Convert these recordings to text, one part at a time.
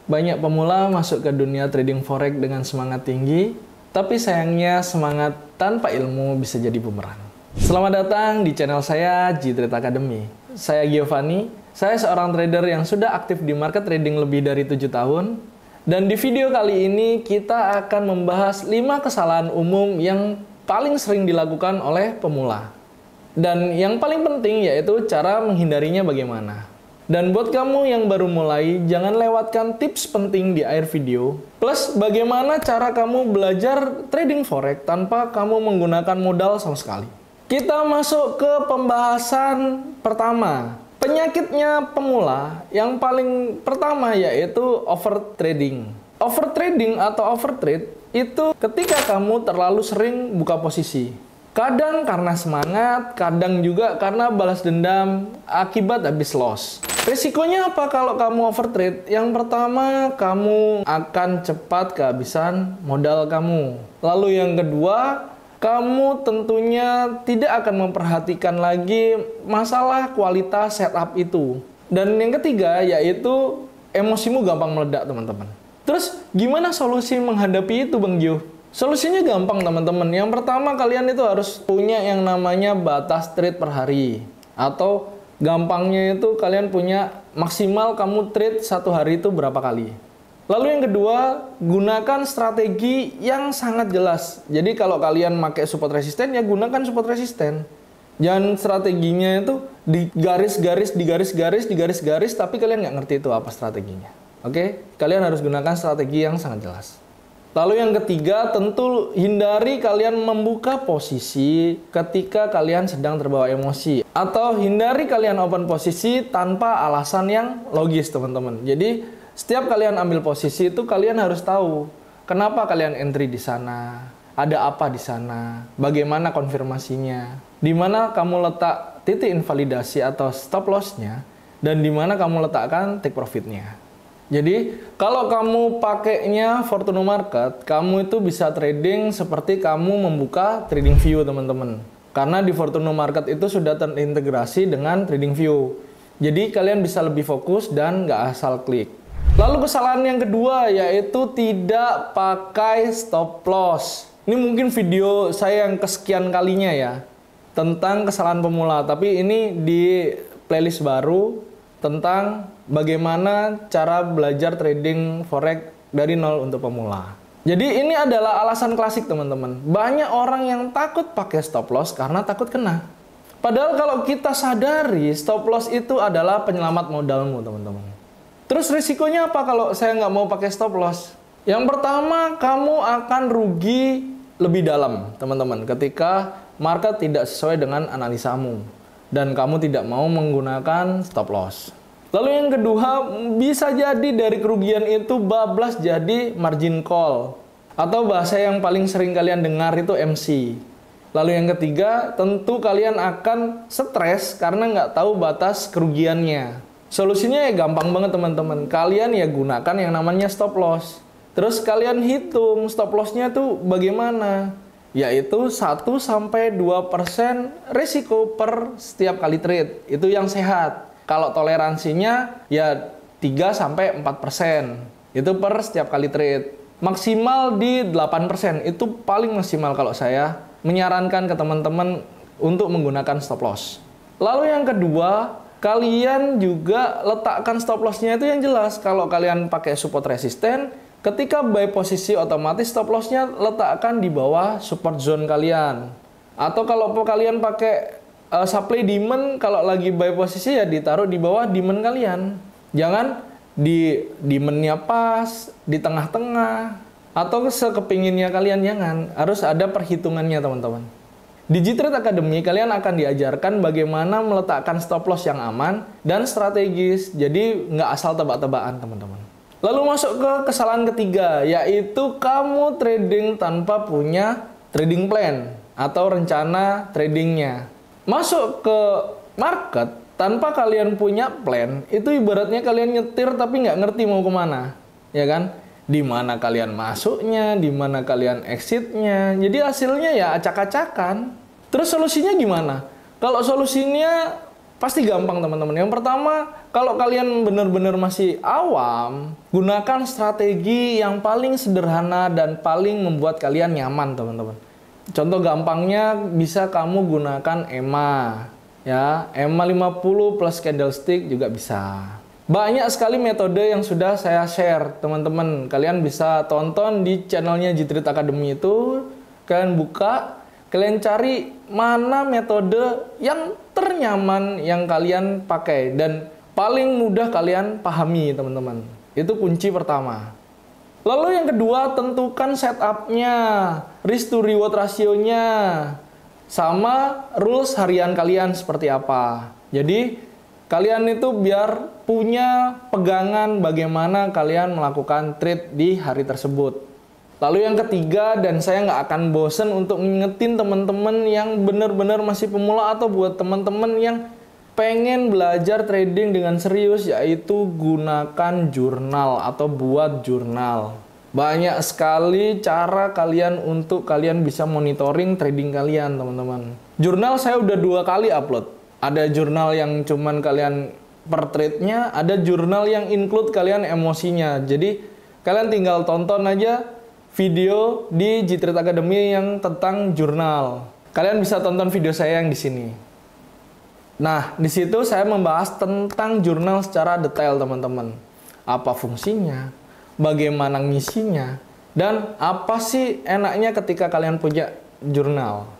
Banyak pemula masuk ke dunia trading forex dengan semangat tinggi, tapi sayangnya semangat tanpa ilmu bisa jadi bumerang. Selamat datang di channel saya, G-Trade Academy. Saya Giovanni, saya seorang trader yang sudah aktif di market trading lebih dari 7 tahun. Dan di video kali ini kita akan membahas 5 kesalahan umum yang paling sering dilakukan oleh pemula. Dan yang paling penting yaitu cara menghindarinya bagaimana. Dan buat kamu yang baru mulai, jangan lewatkan tips penting di akhir video. Plus, bagaimana cara kamu belajar trading forex tanpa kamu menggunakan modal sama sekali. Kita masuk ke pembahasan pertama. Penyakitnya pemula yang paling pertama yaitu overtrading. Overtrading atau overtrade itu ketika kamu terlalu sering buka posisi. Kadang karena semangat, kadang juga karena balas dendam akibat habis loss. Risikonya apa kalau kamu overtrade? Yang pertama, kamu akan cepat kehabisan modal kamu. Lalu yang kedua, kamu tentunya tidak akan memperhatikan lagi masalah kualitas setup itu. Dan yang ketiga, yaitu emosimu gampang meledak, teman-teman. Terus, gimana solusi menghadapi itu, Bang Gio? Solusinya gampang, teman-teman. Yang pertama, kalian itu harus punya yang namanya batas trade per hari. Atau gampangnya itu kalian punya maksimal kamu trade satu hari itu berapa kali. Lalu yang kedua, gunakan strategi yang sangat jelas. Jadi kalau kalian pakai support resisten, ya gunakan support resisten. Jangan strateginya itu digaris-garis, tapi kalian nggak ngerti itu apa strateginya. Oke? Kalian harus gunakan strategi yang sangat jelas. Lalu yang ketiga, tentu hindari kalian membuka posisi ketika kalian sedang terbawa emosi. Atau hindari kalian open posisi tanpa alasan yang logis, teman-teman. Jadi, setiap kalian ambil posisi itu kalian harus tahu kenapa kalian entry di sana, ada apa di sana, bagaimana konfirmasinya, di mana kamu letak titik invalidasi atau stop loss-nya, dan di mana kamu letakkan take profit-nya. Jadi, kalau kamu pakainya Fortuno Market, kamu itu bisa trading seperti kamu membuka TradingView, teman-teman. Karena di Fortuno Market itu sudah terintegrasi dengan TradingView. Jadi, kalian bisa lebih fokus dan nggak asal klik. Lalu kesalahan yang kedua, yaitu tidak pakai stop loss. Ini mungkin video saya yang kesekian kalinya ya, tentang kesalahan pemula. Tapi ini di playlist baru tentang bagaimana cara belajar trading forex dari nol untuk pemula. Jadi ini adalah alasan klasik, teman-teman. Banyak orang yang takut pakai stop loss karena takut kena. Padahal kalau kita sadari stop loss itu adalah penyelamat modalmu, teman-teman. Terus risikonya apa kalau saya nggak mau pakai stop loss? Yang pertama, kamu akan rugi lebih dalam, teman-teman, ketika market tidak sesuai dengan analisamu dan kamu tidak mau menggunakan stop loss. Lalu yang kedua, bisa jadi dari kerugian itu bablas jadi margin call. Atau bahasa yang paling sering kalian dengar itu MC. Lalu yang ketiga, tentu kalian akan stres karena nggak tahu batas kerugiannya. Solusinya ya gampang banget, teman-teman. Kalian ya gunakan yang namanya stop loss. Terus kalian hitung stop loss-nya tuh bagaimana. Yaitu 1-2% risiko per setiap kali trade. Itu yang sehat. Kalau toleransinya ya 3-4%. Itu per setiap kali trade. Maksimal di 8%. Itu paling maksimal kalau saya menyarankan ke teman-teman untuk menggunakan stop loss. Lalu yang kedua, kalian juga letakkan stop loss-nya itu yang jelas. Kalau kalian pakai support resisten, ketika buy posisi otomatis stop loss-nya letakkan di bawah support zone kalian. Atau kalau kalian pakai supply demand, kalau lagi buy posisi ya ditaruh di bawah demand kalian. Jangan di demand-nya pas, di tengah-tengah, atau sekepinginnya kalian, jangan. Harus ada perhitungannya, teman-teman. Di G-Trade Academy, kalian akan diajarkan bagaimana meletakkan stop loss yang aman dan strategis. Jadi nggak asal tebak-tebakan, teman-teman. Lalu masuk ke kesalahan ketiga, yaitu kamu trading tanpa punya trading plan atau rencana tradingnya. Masuk ke market tanpa kalian punya plan, itu ibaratnya kalian nyetir tapi nggak ngerti mau kemana, ya kan? Di mana kalian masuknya, di mana kalian exitnya. Jadi hasilnya ya acak-acakan. Terus solusinya gimana? Kalau solusinya Pasti gampang teman-teman. Yang pertama, kalau kalian benar-benar masih awam, gunakan strategi yang paling sederhana dan paling membuat kalian nyaman teman-teman. Contoh gampangnya bisa kamu gunakan EMA. Ya, EMA 50 plus candlestick juga bisa. Banyak sekali metode yang sudah saya share teman-teman. Kalian bisa tonton di channelnya Jitrit Academy itu. Kalian buka, kalian cari mana metode yang ternyaman yang kalian pakai dan paling mudah kalian pahami teman-teman. Itu kunci pertama. Lalu yang kedua, tentukan setupnya, risk to reward rasionya, sama rules harian kalian seperti apa. Jadi kalian itu biar punya pegangan bagaimana kalian melakukan trade di hari tersebut. Lalu yang ketiga, dan saya nggak akan bosen untuk ngingetin teman-teman yang benar-benar masih pemula atau buat teman-teman yang pengen belajar trading dengan serius, yaitu gunakan jurnal atau buat jurnal. Banyak sekali cara kalian untuk kalian bisa monitoring trading kalian teman-teman. Jurnal saya udah 2 kali upload. Ada jurnal yang cuman kalian per trade-nya, ada jurnal yang include kalian emosinya. Jadi kalian tinggal tonton aja video di Jitrit Academy yang tentang jurnal. Kalian bisa tonton video saya yang di sini. Nah, di situ saya membahas tentang jurnal secara detail, teman-teman. Apa fungsinya, bagaimana ngisinya, dan apa sih enaknya ketika kalian punya jurnal.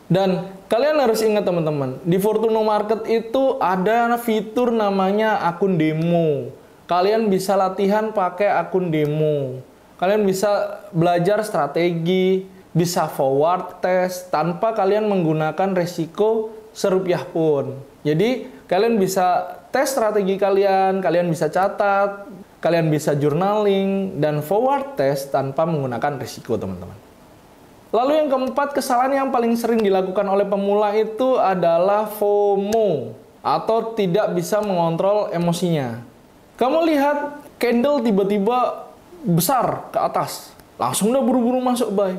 Dan kalian harus ingat, teman-teman, di Fortuno Market itu ada fitur namanya akun demo. Kalian bisa latihan pakai akun demo. Kalian bisa belajar strategi, bisa forward test tanpa kalian menggunakan resiko serupiah pun. Jadi kalian bisa tes strategi kalian, kalian bisa catat, kalian bisa journaling, dan forward test tanpa menggunakan resiko teman-teman. Lalu yang keempat, kesalahan yang paling sering dilakukan oleh pemula itu adalah FOMO atau tidak bisa mengontrol emosinya. Kamu lihat candle tiba-tiba besar ke atas, langsung udah buru-buru masuk buy.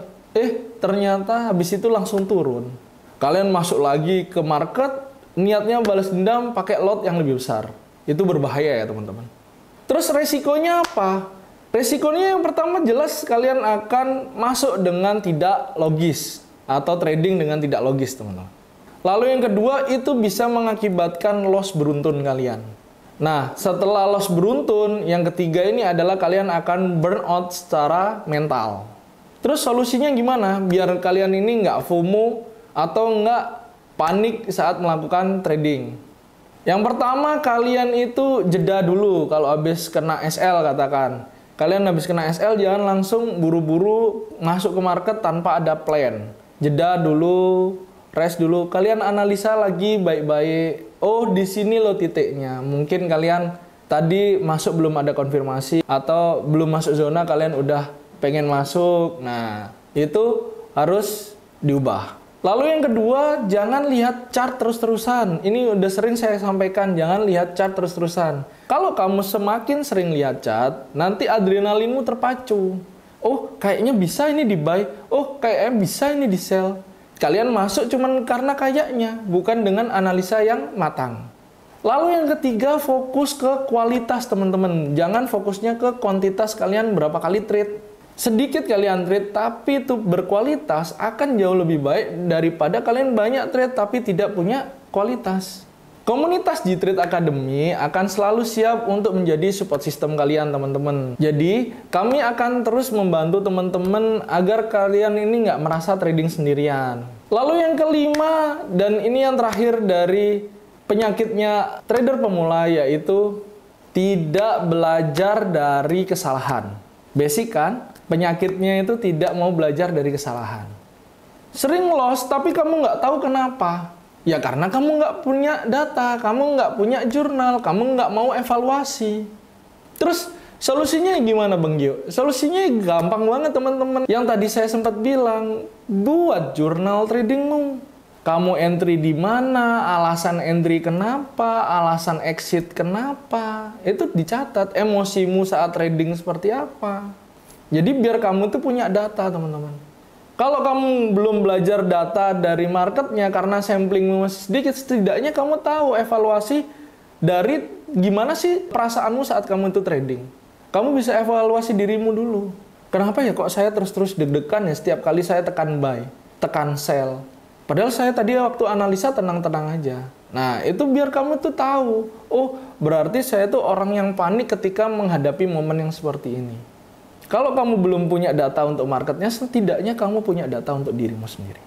Ternyata habis itu langsung turun. Kalian masuk lagi ke market, niatnya balas dendam pakai lot yang lebih besar. Itu berbahaya ya teman-teman. Terus resikonya apa? Resikonya yang pertama jelas kalian akan masuk dengan tidak logis atau trading dengan tidak logis teman-teman. Lalu yang kedua itu bisa mengakibatkan loss beruntun kalian. Nah, setelah loss beruntun, yang ketiga ini adalah kalian akan burn out secara mental. Terus solusinya gimana? Biar kalian ini nggak FOMO atau nggak panik saat melakukan trading. Yang pertama, kalian itu jeda dulu kalau habis kena SL katakan. Kalian habis kena SL jangan langsung buru-buru masuk ke market tanpa ada plan. Jeda dulu, rest dulu. Kalian analisa lagi baik-baik. Oh, di sini loh titiknya. Mungkin kalian tadi masuk belum ada konfirmasi atau belum masuk zona, kalian udah pengen masuk. Nah, itu harus diubah. Lalu yang kedua, jangan lihat chart terus-terusan. Ini udah sering saya sampaikan, jangan lihat chart terus-terusan. Kalau kamu semakin sering lihat chart, nanti adrenalinmu terpacu. Oh, kayaknya bisa ini di buy. Oh, kayaknya bisa ini di sell. Kalian masuk cuman karena kayaknya, bukan dengan analisa yang matang. Lalu yang ketiga, fokus ke kualitas teman-teman. Jangan fokusnya ke kuantitas kalian berapa kali trade. Sedikit kalian trade tapi itu berkualitas akan jauh lebih baik daripada kalian banyak trade tapi tidak punya kualitas. Komunitas Jitrit Academy akan selalu siap untuk menjadi support system kalian teman-teman. Jadi kami akan terus membantu teman-teman agar kalian ini nggak merasa trading sendirian. Lalu yang kelima, dan ini yang terakhir dari penyakitnya trader pemula, yaitu tidak belajar dari kesalahan. Basic kan? Penyakitnya itu tidak mau belajar dari kesalahan. Sering loss tapi kamu nggak tahu kenapa. Ya karena kamu nggak punya data, kamu nggak punya jurnal, kamu nggak mau evaluasi. Terus solusinya gimana Bang Gio? Solusinya gampang banget teman-teman. Yang tadi saya sempat bilang, buat jurnal tradingmu. Kamu entry di mana, alasan entry kenapa, alasan exit kenapa. Itu dicatat, emosimu saat trading seperti apa. Jadi biar kamu tuh punya data teman-teman. Kalau kamu belum belajar data dari marketnya karena samplingmu masih sedikit, setidaknya kamu tahu evaluasi dari gimana sih perasaanmu saat kamu itu trading. Kamu bisa evaluasi dirimu dulu. Kenapa ya kok saya terus-terus deg-degan ya setiap kali saya tekan buy, tekan sell. Padahal saya tadi waktu analisa tenang-tenang aja. Nah, itu biar kamu tuh tahu, oh berarti saya tuh orang yang panik ketika menghadapi momen yang seperti ini. Kalau kamu belum punya data untuk marketnya, setidaknya kamu punya data untuk dirimu sendiri.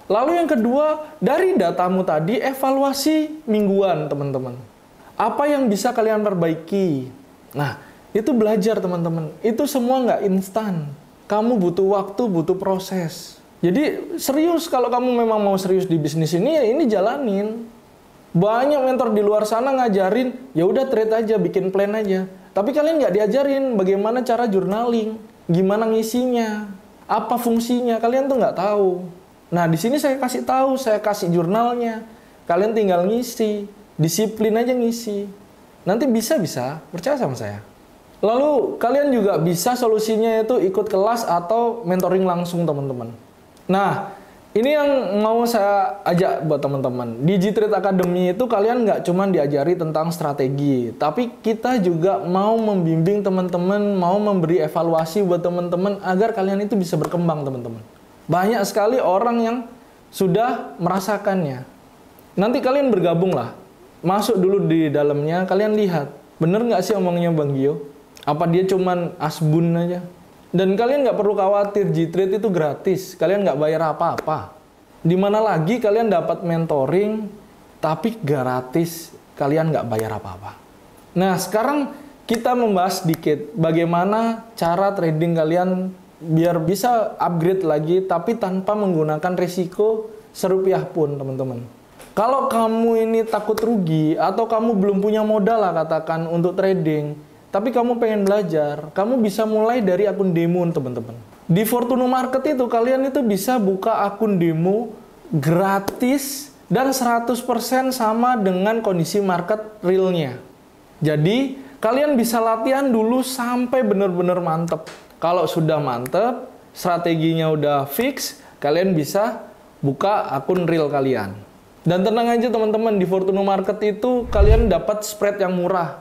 Lalu yang kedua, dari datamu tadi, evaluasi mingguan, teman-teman. Apa yang bisa kalian perbaiki? Nah, itu belajar, teman-teman. Itu semua nggak instan. Kamu butuh waktu, butuh proses. Jadi, serius kalau kamu memang mau serius di bisnis ini, ya ini jalanin. Banyak mentor di luar sana ngajarin, ya udah trade aja, bikin plan aja. Tapi kalian nggak diajarin bagaimana cara journaling, gimana ngisinya, apa fungsinya, kalian tuh nggak tahu. Nah, di sini saya kasih tahu, saya kasih jurnalnya. Kalian tinggal ngisi, disiplin aja ngisi. Nanti bisa, percaya sama saya. Lalu, kalian juga bisa solusinya itu ikut kelas atau mentoring langsung, teman-teman. Nah, ini yang mau saya ajak buat teman-teman. Di G-Trade Academy itu kalian nggak cuma diajari tentang strategi, tapi kita juga mau membimbing teman-teman, mau memberi evaluasi buat teman-teman agar kalian itu bisa berkembang, teman-teman. Banyak sekali orang yang sudah merasakannya. Nanti kalian bergabung lah, masuk dulu di dalamnya, kalian lihat, bener nggak sih omongnya Bang Gio? Apa dia cuman asbun aja? Dan kalian nggak perlu khawatir, G-Trade itu gratis. Kalian nggak bayar apa-apa. Dimana lagi kalian dapat mentoring, tapi gratis. Kalian nggak bayar apa-apa. Nah, sekarang kita membahas sedikit bagaimana cara trading kalian biar bisa upgrade lagi, tapi tanpa menggunakan risiko serupiah pun, teman-teman. Kalau kamu ini takut rugi, atau kamu belum punya modal lah katakan untuk trading, tapi kamu pengen belajar, kamu bisa mulai dari akun demo, teman-teman. Di Fortuno Market itu, kalian itu bisa buka akun demo gratis dan 100% sama dengan kondisi market realnya. Jadi, kalian bisa latihan dulu sampai benar-benar mantep. Kalau sudah mantep, strateginya udah fix, kalian bisa buka akun real kalian. Dan tenang aja teman-teman, di Fortuno Market itu kalian dapat spread yang murah.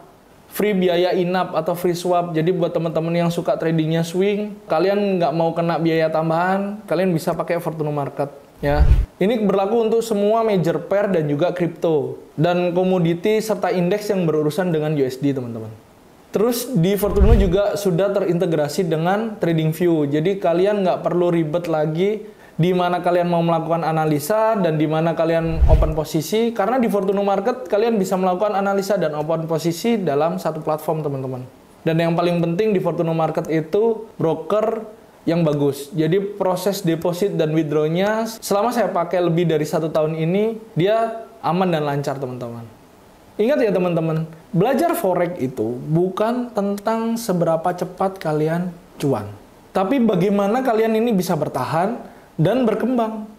Free biaya in-up atau free swap. Jadi buat teman-teman yang suka tradingnya swing, kalian nggak mau kena biaya tambahan, kalian bisa pakai Fortuno Market. Ya, ini berlaku untuk semua major pair dan juga kripto dan komoditi serta indeks yang berurusan dengan USD, teman-teman. Terus di Fortuno juga sudah terintegrasi dengan TradingView. Jadi kalian nggak perlu ribet lagi di mana kalian mau melakukan analisa dan di mana kalian open posisi, karena di Fortuno Market kalian bisa melakukan analisa dan open posisi dalam satu platform, teman-teman. Dan yang paling penting di Fortuno Market itu broker yang bagus. Jadi proses deposit dan withdrawnya selama saya pakai lebih dari 1 tahun ini, dia aman dan lancar, teman-teman. Ingat ya teman-teman, belajar forex itu bukan tentang seberapa cepat kalian cuan, tapi bagaimana kalian ini bisa bertahan dan berkembang.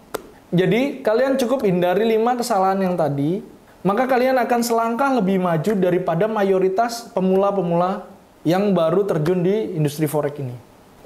Jadi, kalian cukup hindari 5 kesalahan yang tadi, maka kalian akan selangkah lebih maju daripada mayoritas pemula-pemula yang baru terjun di industri forex ini.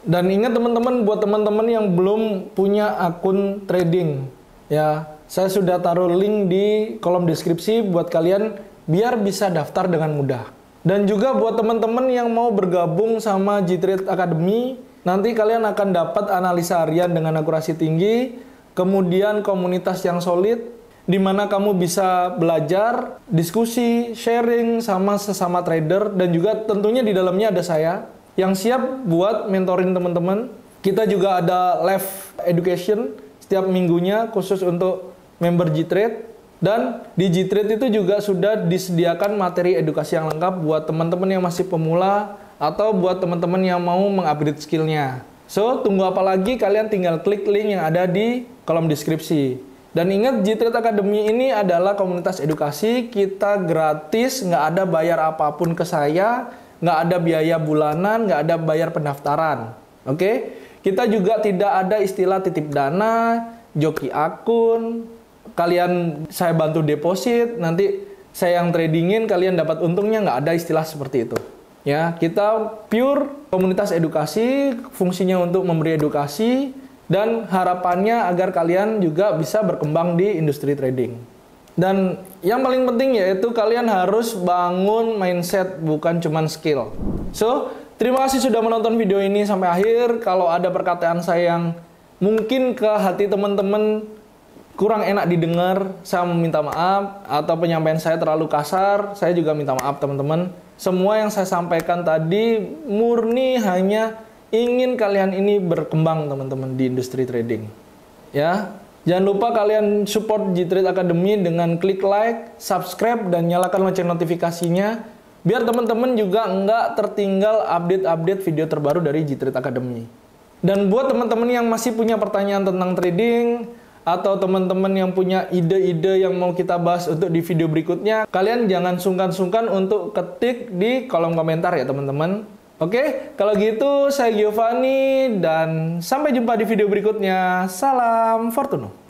Dan ingat teman-teman, buat teman-teman yang belum punya akun trading, ya, saya sudah taruh link di kolom deskripsi buat kalian biar bisa daftar dengan mudah. Dan juga buat teman-teman yang mau bergabung sama G-Trade Academy, nanti kalian akan dapat analisa harian dengan akurasi tinggi, kemudian komunitas yang solid, di mana kamu bisa belajar, diskusi, sharing sama sesama trader, dan juga tentunya di dalamnya ada saya yang siap buat mentoring teman-teman. Kita juga ada live education setiap minggunya khusus untuk member G-Trade, dan di G-Trade itu juga sudah disediakan materi edukasi yang lengkap buat teman-teman yang masih pemula, atau buat teman-teman yang mau mengupgrade skillnya. So, tunggu apa lagi? Kalian tinggal klik link yang ada di kolom deskripsi. Dan ingat, G-Trade Academy ini adalah komunitas edukasi. Kita gratis, nggak ada bayar apapun ke saya, nggak ada biaya bulanan, nggak ada bayar pendaftaran. Oke? Kita juga tidak ada istilah titip dana, joki akun, kalian saya bantu deposit, nanti saya yang tradingin, kalian dapat untungnya, nggak ada istilah seperti itu. Ya, kita pure komunitas edukasi, fungsinya untuk memberi edukasi, Dan harapannya agar kalian juga bisa berkembang di industri trading. Dan yang paling penting yaitu kalian harus bangun mindset, bukan cuman skill. So, terima kasih sudah menonton video ini sampai akhir. Kalau ada perkataan saya yang mungkin ke hati teman-teman kurang enak didengar, saya meminta maaf. Atau penyampaian saya terlalu kasar, saya juga minta maaf teman-teman. Semua yang saya sampaikan tadi murni hanya ingin kalian ini berkembang teman-teman di industri trading. Ya, jangan lupa kalian support G-Trade Academy dengan klik like, subscribe, dan nyalakan lonceng notifikasinya biar teman-teman juga nggak tertinggal update-update video terbaru dari G-Trade Academy. Dan buat teman-teman yang masih punya pertanyaan tentang trading atau teman-teman yang punya ide-ide yang mau kita bahas untuk di video berikutnya, kalian jangan sungkan-sungkan untuk ketik di kolom komentar ya teman-teman. Oke, kalau gitu saya Giovanni dan sampai jumpa di video berikutnya. Salam Fortuno.